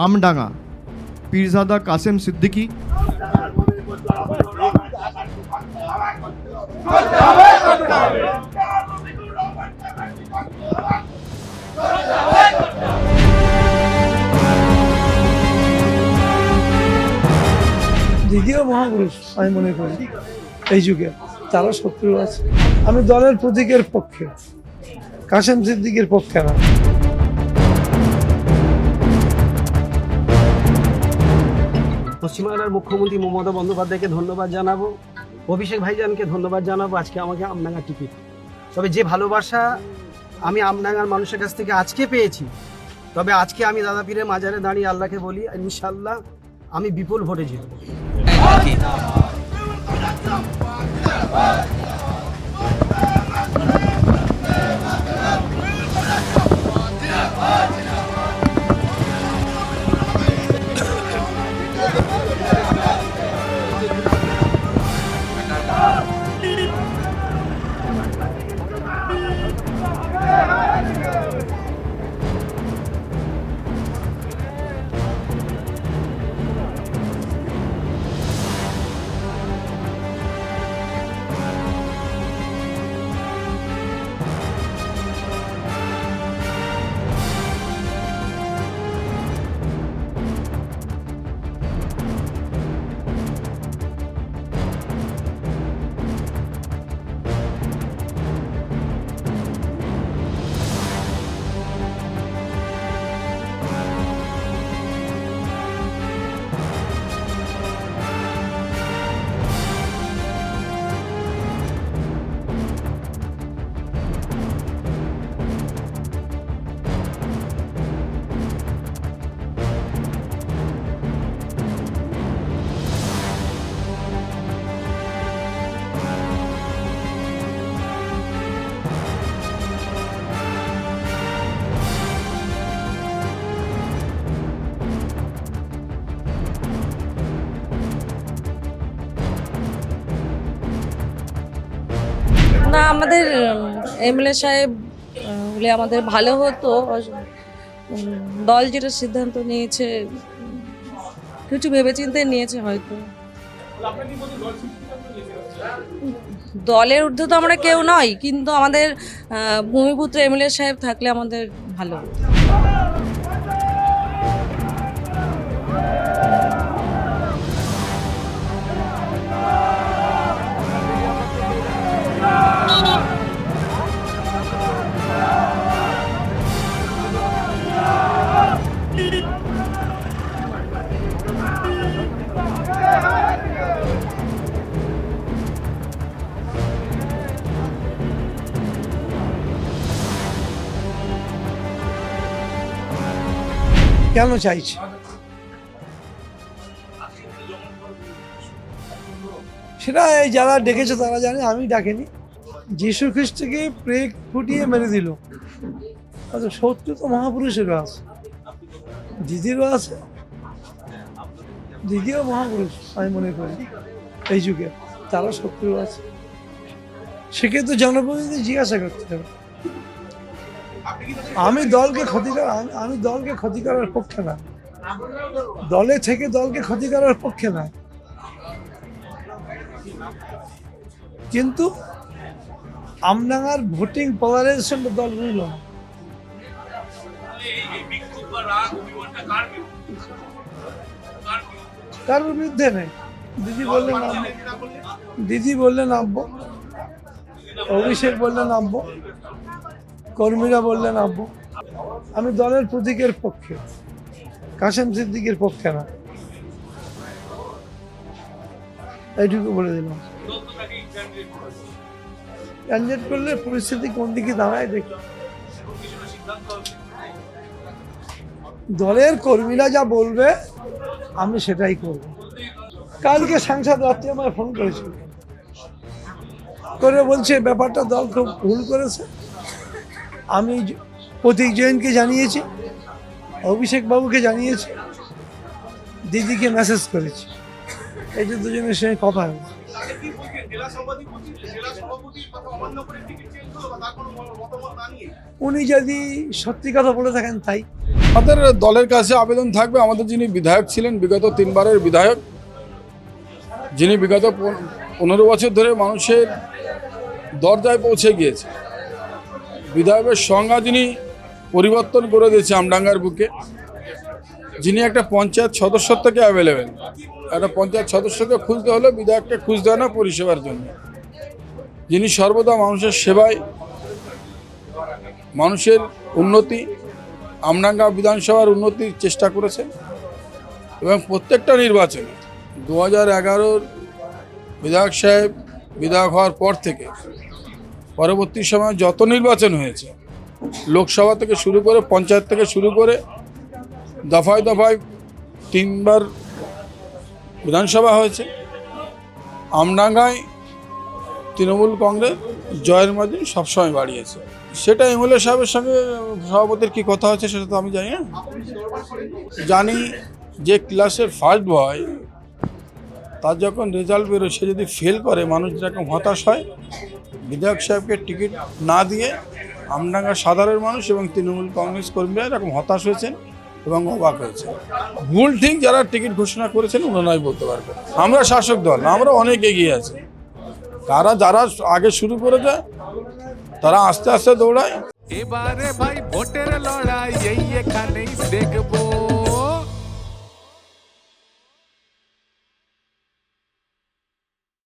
আমডাঙ্গা পীরজাদা কাসেম সিদ্দিকী, দ্বিতীয় মহাপুরুষ আমি মনে করি এই যুগে, তারা শত্রু আছে। আমি দলের প্রতীকের পক্ষে, কাসেম সিদ্দিকের পক্ষে না। পশ্চিমবাংলার মুখ্যমন্ত্রী মমতা বন্দ্যোপাধ্যায়কে ধন্যবাদ জানাবো, অভিষেক ভাইজানকে ধন্যবাদ জানাবো আজকে আমাকে আমডাঙ্গা টিকিট। তবে যে ভালোবাসা আমি আমডাঙ্গার মানুষের কাছ থেকে আজকে পেয়েছি, তবে আজকে আমি দাদা পীরের মাজারে দাঁড়িয়ে আল্লাহকে বলি ইনশাল্লাহ আমি বিপুল ভোটে জিতব। না, আমাদের এমএলএ সাহেব হলে আমাদের ভালো হতো। দল যেটা সিদ্ধান্ত নিয়েছে কিছু ভেবেচিন্তে নিয়েছে হয়তো। দলের ঊর্ধ্বে তো আমরা কেউ নয়, কিন্তু আমাদের ভূমিপুত্র এমএলএ সাহেব থাকলে আমাদের ভালো হতো। কেন চাইছি? সেটা এই যারা ডেকেছে তারা জানে, আমি ডাকিনি। যীশু খ্রিস্টকে প্রেগ ফুটিয়ে মেরে দিল, শত্রু তো মহাপুরুষেরও আছে, দিদিরও আছে। দ্বিতীয় মহাপুরুষ আমি মনে করি এই যুগে, তারা শত্রু আছে। সেক্ষেত্রে জনপ্রতিনিধি জিজ্ঞাসা করতে হবে। আমি দলকে ক্ষতি করার পক্ষে না, দলে থেকে দলকে ক্ষতি করার পক্ষে না, কিন্তু আমডাঙ্গার ভোটিং পলারাইজেশনটা দল বুঝল না। কার বিরুদ্ধে নেই, দিদি বললে নামবো, অভিষেক বললে নামবো, কর্মীরা বললে নামবো। আমি দলের প্রতীকের পক্ষে, কাসেম সিদ্দিকের পক্ষে না, এইটুকু বলে দিলাম। ক্যান্ডিডেট করলে পরিস্থিতি কোন দিকে দাঁড়ায় দেখি। দলের কর্মীরা যা বলবে আমি সেটাই করব। কালকে সাংসদ রাত্রে আমায় ফোন করেছিল, করে বলছে ব্যাপারটা দল খুব ভুল করেছে। আমি প্রতীক জৈনকে জানিয়েছি, অভিষেক বাবুকে জানিয়েছি, দিদিকে মেসেজ করেছি। এই যে দুজনের সঙ্গে কথা হয়েছে। উনি যদি সত্যি কথা বলে থাকেন তাই। আমাদের দলের কাছে আবেদন থাকবে, আমাদের যিনি বিধায়ক ছিলেন, বিগত 3 বারের বিধায়ক, যিনি বিগত 15 বছর ধরে মানুষের দরজায় পৌঁছে গিয়েছে, বিধায়কের সংজ্ঞা যিনি পরিবর্তন করে দিয়েছে আমডাঙ্গার বুকে, যিনি একটা পঞ্চায়েত সদস্য থেকে অ্যাভেলেবেল, একটা পঞ্চায়েত সদস্যকে খুঁজতে হলে বিধায়ককে খুঁজতে হয় না পরিষেবার জন্য, যিনি সর্বদা মানুষের সেবায়, মানুষের উন্নতি, আমডাঙ্গা বিধানসভার উন্নতির চেষ্টা করেছেন এবং প্রত্যেকটা নির্বাচনে 2011 বিধায়ক সাহেব বিধায়ক হওয়ার পর থেকে পরবর্তী সময়ে যত নির্বাচন হয়েছে, লোকসভা থেকে শুরু করে পঞ্চায়েত থেকে শুরু করে দফায় দফায় 3 বার বিধানসভা হয়েছে, আমডাঙ্গায় তৃণমূল কংগ্রেস জয়ের মার্জিন সবসময় বাড়িয়েছে। সেটা এমএলএ সাহেবের সঙ্গে সভাপতির কী কথা হচ্ছে সেটা তো আমি জানি না। জানি যে ক্লাসের ফার্স্ট বয় তার যখন রেজাল্ট বেরোয়, সে যদি ফেল করে মানুষ যেরকম হতাশ হয়, বিধায়ক সাহেবকে টিকিট না দিয়ে আমডাঙ্গার সাধারণ মানুষ এবং তৃণমূল কংগ্রেস কর্মীরা এরকম হতাশ হয়েছেন এবং অবাক হয়েছে। ভুল ঠিক যারা টিকিট ঘোষণা করেছেন ওনারাই বলতে পারবেন। আমরা শাসক দল, আমরা অনেক এগিয়ে আছি। যারা আগে শুরু করে যায় তারা আস্তে আস্তে দৌড়ায়। এবারে ভাই ভোটের লড়াই এই এখানেই দেখবো।